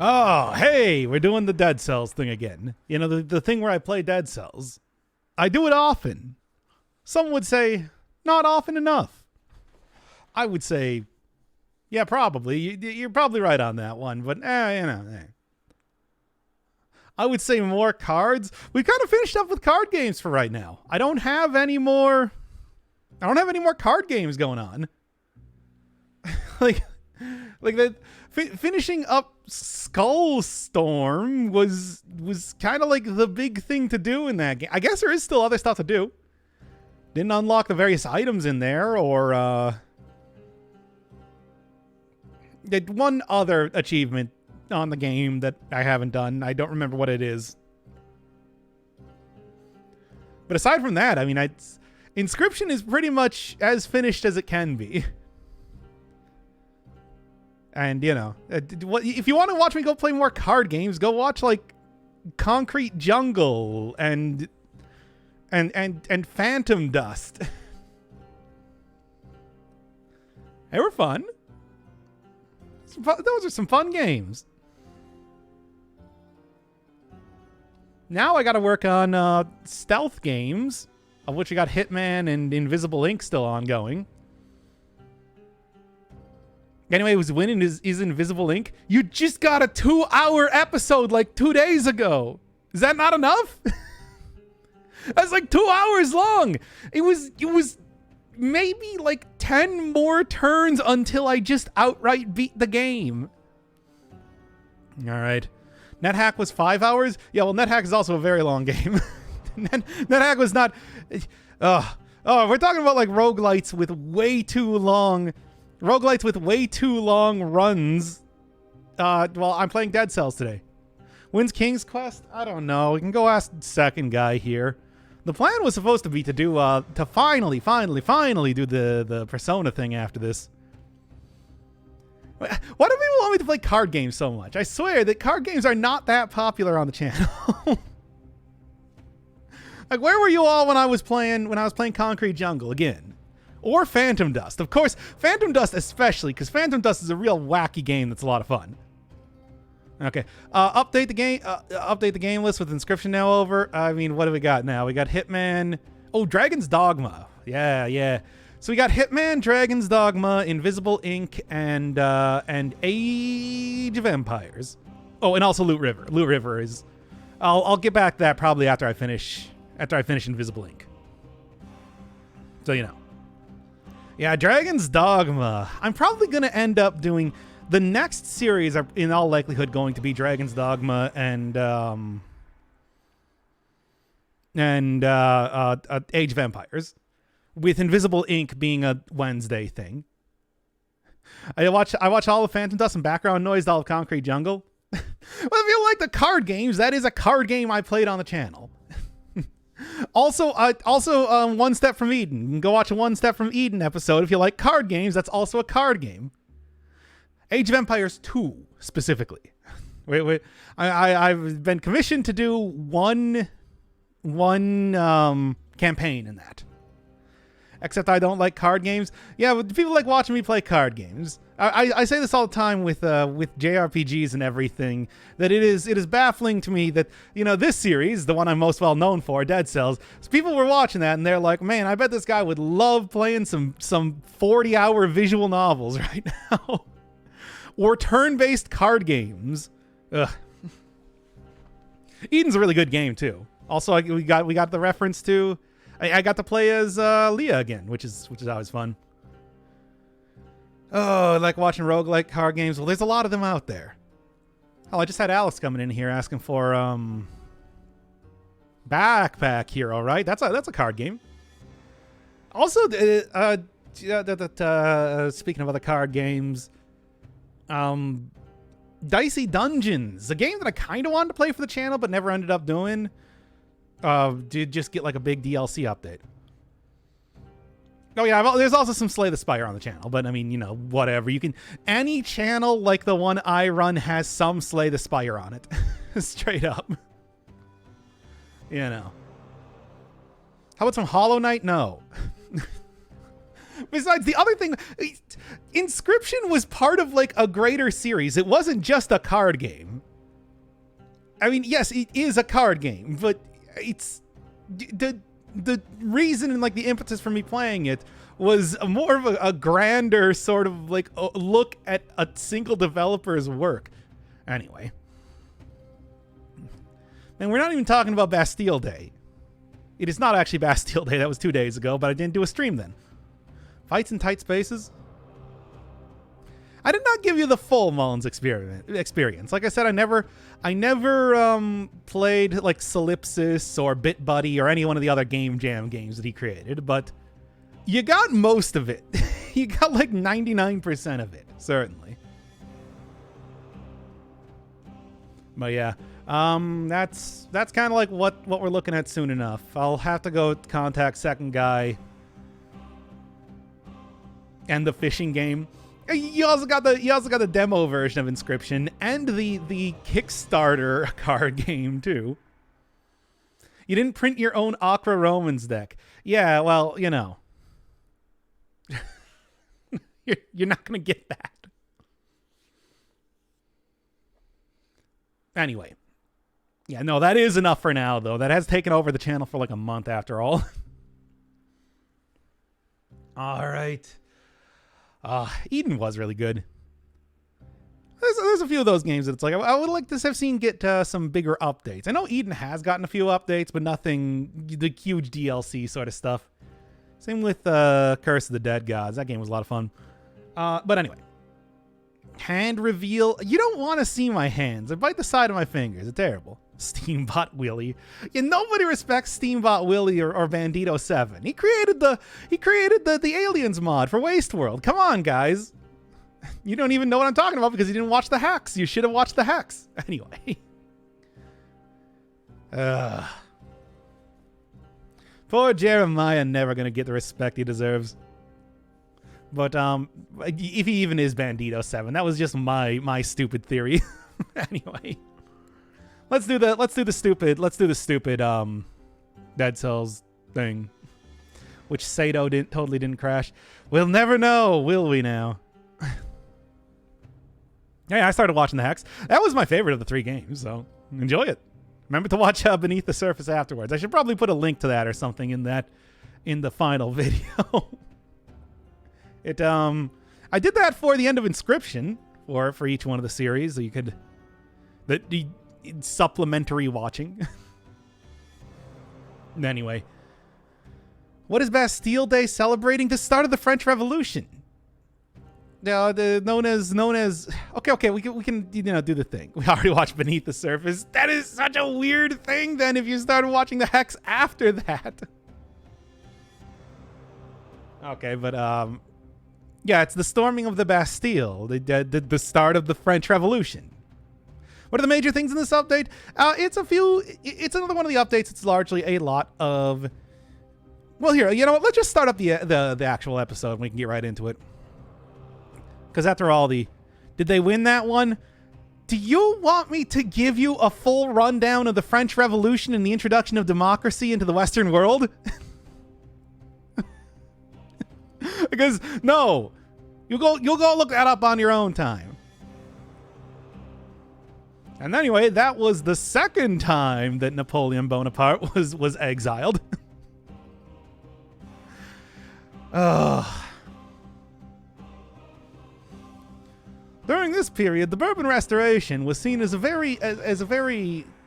Oh, hey, we're doing the Dead Cells thing again. You know, the thing where I play Dead Cells. I do it often. Some would say, not often enough. I would say, yeah, probably. You're probably right on that one, but, I would say more cards. We kind of finished up with card games for right now. I don't have any more card games going on. like that. Finishing up Skullstorm was kind of like the big thing to do in that game. I guess there is still other stuff to do. Didn't unlock the various items in there, or did one other achievement on the game that I haven't done. I don't remember what it is. But aside from that, I mean, Inscription is pretty much as finished as it can be. And, you know, if you want to watch me go play more card games, go watch, like, Concrete Jungle and Phantom Dust. They were fun. Those are some fun games. Now I got to work on stealth games, of which we got Hitman and Invisible Ink still ongoing. Anyway, who's winning is Invisible Ink. You just got a 2-hour episode like 2 days ago. Is that not enough? That's like 2 hours long. It was maybe like 10 more turns until I just outright beat the game. All right. NetHack was 5 hours? Yeah, well, NetHack is also a very long game. NetHack was not... we're talking about like roguelites with way too long runs. Well, I'm playing Dead Cells today. When's King's Quest? I don't know. We can go ask the second guy here. The plan was supposed to be to do to finally do the Persona thing after this. Why do people want me to play card games so much? I swear that card games are not that popular on the channel. Like, where were you all when I was playing Concrete Jungle again? Or Phantom Dust. Of course, Phantom Dust especially, because Phantom Dust is a real wacky game that's a lot of fun. Okay. Update the game list with Inscription now over. I mean, what do we got now? We got Hitman. Oh, Dragon's Dogma. Yeah. So we got Hitman, Dragon's Dogma, Invisible Ink, and Age of Empires. Oh, and also Loot River. Loot River is... I'll get back to that probably after I finish Invisible Ink. So, you know. Yeah, Dragon's Dogma. I'm probably going to end up doing... The next series are in all likelihood going to be Dragon's Dogma and Age of Empires, with Invisible Ink being a Wednesday thing. I watch all of Phantom Dust and background noise, all of Concrete Jungle. Well, if you like the card games, that is a card game I played on the channel. Also, One Step from Eden. You can go watch a One Step from Eden episode if you like card games. That's also a card game. Age of Empires 2, specifically. I've been commissioned to do one campaign in that. Except I don't like card games. Yeah, but people like watching me play card games. I say this all the time with JRPGs and everything, that it is baffling to me that, you know, this series, the one I'm most well known for, Dead Cells, so people were watching that and they're like, man, I bet this guy would love playing some 40-hour visual novels right now. Or turn-based card games. Ugh. Eden's a really good game too. Also, we got the reference to. I got to play as Leah again, which is always fun. Oh, I like watching roguelike card games. Well, there's a lot of them out there. Oh, I just had Alex coming in here asking for Backpack Hero, right? That's a card game. Also, speaking of other card games. Dicey Dungeons, a game that I kind of wanted to play for the channel but never ended up doing. Did just get like a big DLC update. Oh yeah, there's also some Slay the Spire on the channel, but I mean, you know, whatever. You can, any channel like the one I run has some Slay the Spire on it. Straight up. You know. How about some Hollow Knight? No. Besides, the other thing, Inscription was part of like a greater series. It wasn't just a card game. I mean, yes, it is a card game, but it's the reason and like the impetus for me playing it was more of a grander sort of like a look at a single developer's work. Anyway, and we're not even talking about Bastille Day. It is not actually Bastille Day. That was 2 days ago, but I didn't do a stream then. Fights in tight spaces. I did not give you the full Mullins experience. Like I said, I never played like Solipsis or Bit Buddy or any one of the other Game Jam games that he created, but you got most of it. You got like 99% of it, certainly. But yeah, that's kind of like what we're looking at soon enough. I'll have to go contact Second Guy and the fishing game. You also got the demo version of Inscription and the Kickstarter card game too. You didn't print your own Aqua Romans deck. Yeah, well, you know. You're not going to get that. Anyway. Yeah, no, that is enough for now, though. That has taken over the channel for like a month after all. All right. Eden was really good. There's a few of those games that it's like, I would like to have seen get some bigger updates. I know Eden has gotten a few updates, but nothing, the huge DLC sort of stuff. Same with Curse of the Dead Gods. That game was a lot of fun. But anyway. Hand reveal. You don't want to see my hands. I bite the side of my fingers. It's terrible. Steambot Willie. Yeah, nobody respects Steambot Willie or Bandito 7. He created the Aliens mod for Waste World. Come on, guys. You don't even know what I'm talking about because you didn't watch the hacks. You should have watched the hacks. Anyway. Poor Jeremiah never gonna get the respect he deserves. But if he even is Bandito 7, that was just my stupid theory. Anyway. Let's do the stupid Dead Cells thing. Which Sato totally didn't crash. We'll never know, will we now? Yeah, I started watching the hacks. That was my favorite of the 3 games, so enjoy it. Remember to watch Beneath the Surface afterwards. I should probably put a link to that or something in the final video. I did that for the end of Inscription for each one of the series, so you could the supplementary watching. Anyway, what is Bastille Day celebrating? The start of the French Revolution. Known as okay, we can do the thing. We already watched Beneath the Surface. That is such a weird thing. Then if you started watching the Hex after that. Okay, but yeah, it's the storming of the Bastille, the start of the French Revolution. What are the major things in this update? It's another one of the updates. It's largely a lot of. Well, here, you know what? Let's just start up the actual episode and we can get right into it. Because after all, did they win that one? Do you want me to give you a full rundown of the French Revolution and the introduction of democracy into the Western world? Because no, you'll go look that up on your own time. And anyway, that was the second time that Napoleon Bonaparte was exiled. During this period, the Bourbon Restoration was seen as a very,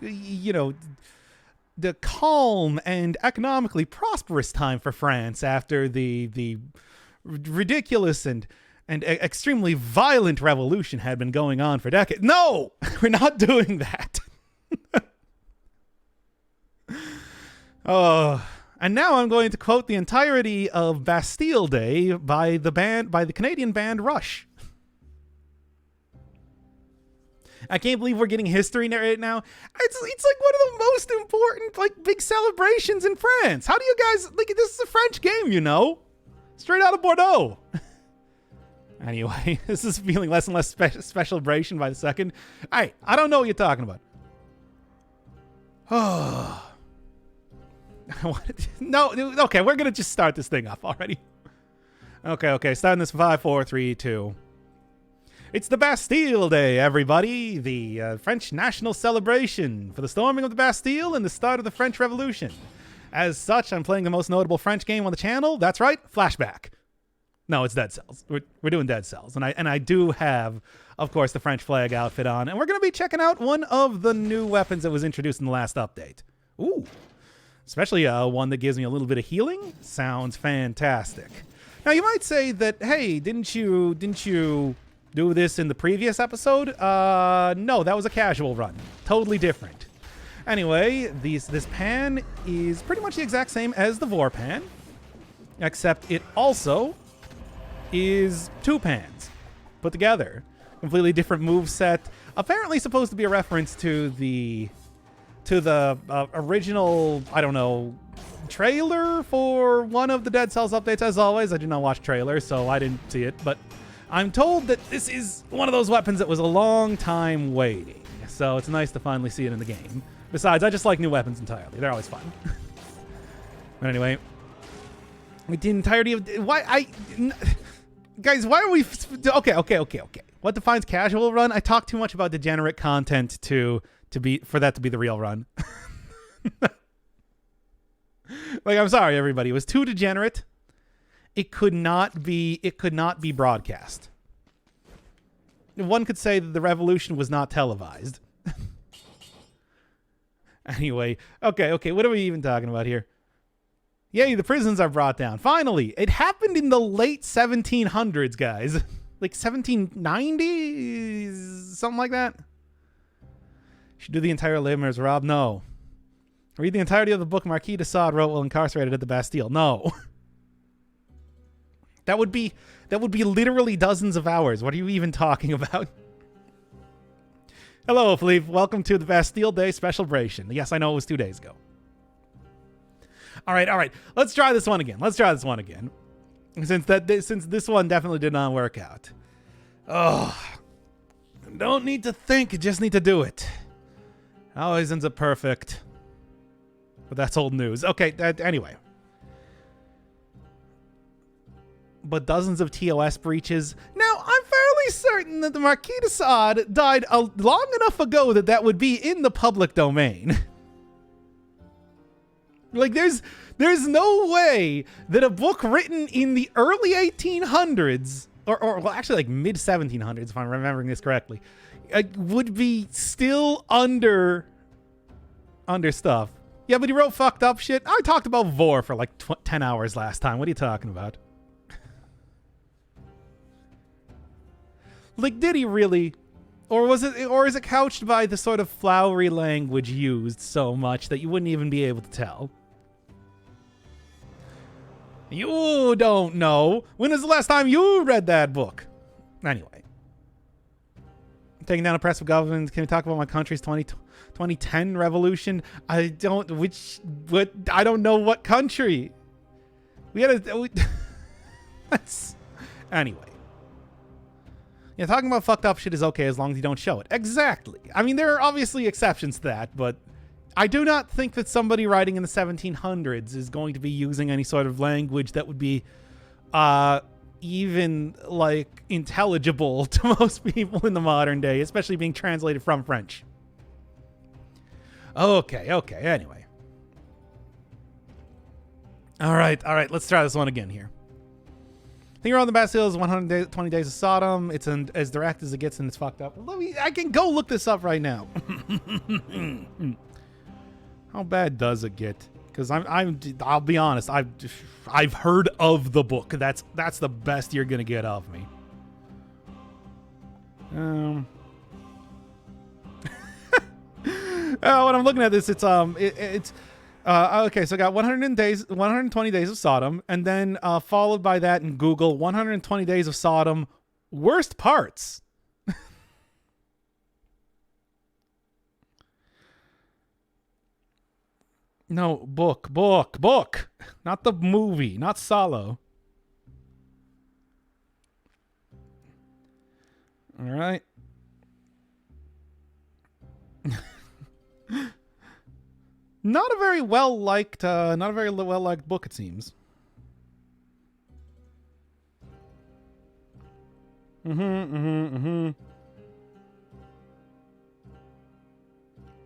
the calm and economically prosperous time for France after the ridiculous and extremely violent revolution had been going on for decades. No, we're not doing that. And now I'm going to quote the entirety of Bastille Day by the Canadian band Rush. I can't believe we're getting history right now. It's like one of the most important big celebrations in France. How do you guys this is a French game, you know? Straight out of Bordeaux. Anyway, this is feeling less and less specialbration by the second. I don't know what you're talking about. Oh. No, okay, we're gonna just start this thing up already. Okay, starting this 5, 4, 3, 2. It's the Bastille Day, everybody. The French national celebration for the storming of the Bastille and the start of the French Revolution. As such, I'm playing the most notable French game on the channel. That's right, Flashback. No, it's Dead Cells. We're doing Dead Cells. And I do have, of course, the French flag outfit on. And we're going to be checking out one of the new weapons that was introduced in the last update. Ooh. Especially one that gives me a little bit of healing. Sounds fantastic. Now, you might say that, hey, didn't you do this in the previous episode? No, that was a casual run. Totally different. Anyway, this pan is pretty much the exact same as the Vor pan, except it also is two pans put together. Completely different move set. Apparently supposed to be a reference to the original, I don't know, trailer for one of the Dead Cells updates. As always, I do not watch trailers, so I didn't see it, but I'm told that this is one of those weapons that was a long time waiting, so it's nice to finally see it in the game. Besides, I just like new weapons entirely. They're always fun. But anyway, the entirety of... Guys, why are we... Okay. What defines casual run? I talk too much about degenerate content for that to be the real run. Like, I'm sorry, everybody. It was too degenerate. It could not be broadcast. One could say that the revolution was not televised. Anyway, okay, what are we even talking about here? Yay, the prisons are brought down. Finally, it happened in the late 1700s, guys. Like 1790, something like that. Should do the entire Les Mis, Rob? No. Read the entirety of the book Marquis de Sade wrote while incarcerated at the Bastille. No. That would be literally dozens of hours. What are you even talking about? Hello, Philippe. Welcome to the Bastille Day Specialbration. Yes, I know it was 2 days ago. All right. Let's try this one again. Since this one definitely did not work out. Oh, don't need to think. Just need to do it. Always ends up perfect. But that's old news. Okay, anyway. But dozens of TOS breaches. Now, I'm fairly certain that the Marquis de Sade died long enough ago that would be in the public domain. Like, there's no way that a book written in the early 1800s, or well, actually like mid 1700s, if I'm remembering this correctly, would be still under stuff. Yeah, but he wrote fucked up shit. I talked about Vor for like 10 hours last time. What are you talking about? Like, did he really? Or is it couched by the sort of flowery language used so much that you wouldn't even be able to tell? You don't know. When was the last time you read that book? Anyway. Taking down oppressive governments. Can we talk about my country's 2010 revolution? I don't know what country. Anyway. Yeah, talking about fucked up shit is okay as long as you don't show it. Exactly. I mean, there are obviously exceptions to that, but I do not think that somebody writing in the 1700s is going to be using any sort of language that would be even, like, intelligible to most people in the modern day, especially being translated from French. Okay, anyway. All right, let's try this one again here. I think around the Bastille is 120 Days of Sodom. It's as direct as it gets, and it's fucked up. I can go look this up right now. How bad does it get? Because I'll be honest. I've heard of the book. That's the best you're gonna get of me. When I'm looking at this, it's okay, so I got 120 Days of Sodom, and then followed by that in Google, 120 Days of Sodom, worst parts. No, book. Not the movie, not Solo. All right. Not a very well liked book, it seems. All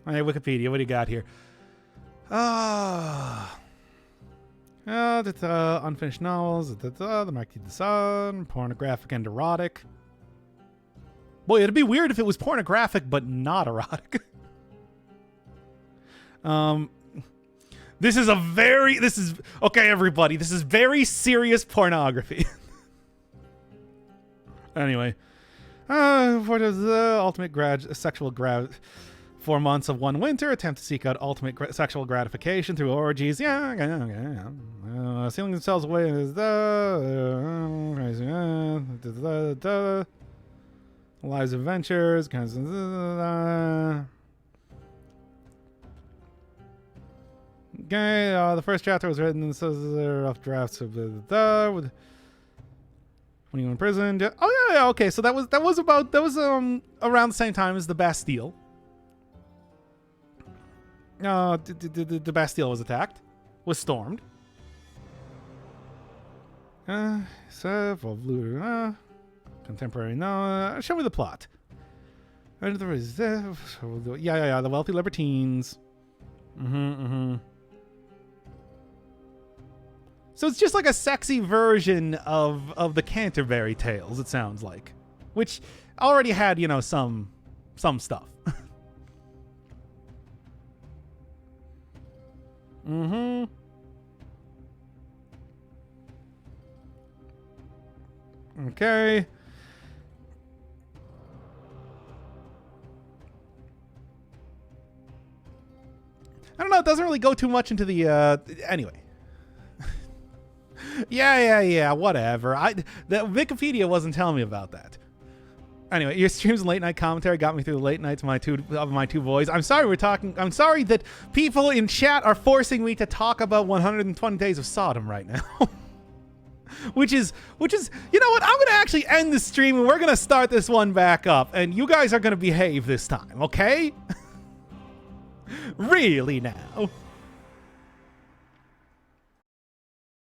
right, Wikipedia, what do you got here? Unfinished novels, the Marquis de Sade, pornographic and erotic. Boy, it'd be weird if it was pornographic but not erotic. Okay, everybody, this is very serious pornography. Anyway, for the ultimate sexual 4 months of one winter, attempt to seek out ultimate sexual gratification through orgies. Sealing themselves away as lives adventures. Okay, the first chapter was written. This is rough drafts of when you were in prison. Oh yeah, okay. So that was around the same time as the Bastille. The Bastille was attacked, was stormed. Contemporary. No, show me the plot. The wealthy libertines. So it's just like a sexy version of the Canterbury Tales, it sounds like. Which already had, some stuff. Okay. I don't know, it doesn't really go too much into the, anyway. Yeah, whatever. The Wikipedia wasn't telling me about that. Anyway, your streams and late night commentary got me through the late nights of my two boys. I'm sorry I'm sorry that people in chat are forcing me to talk about 120 Days of Sodom right now. which is, you know what? I'm going to actually end the stream and we're going to start this one back up. And you guys are going to behave this time, okay? Really now.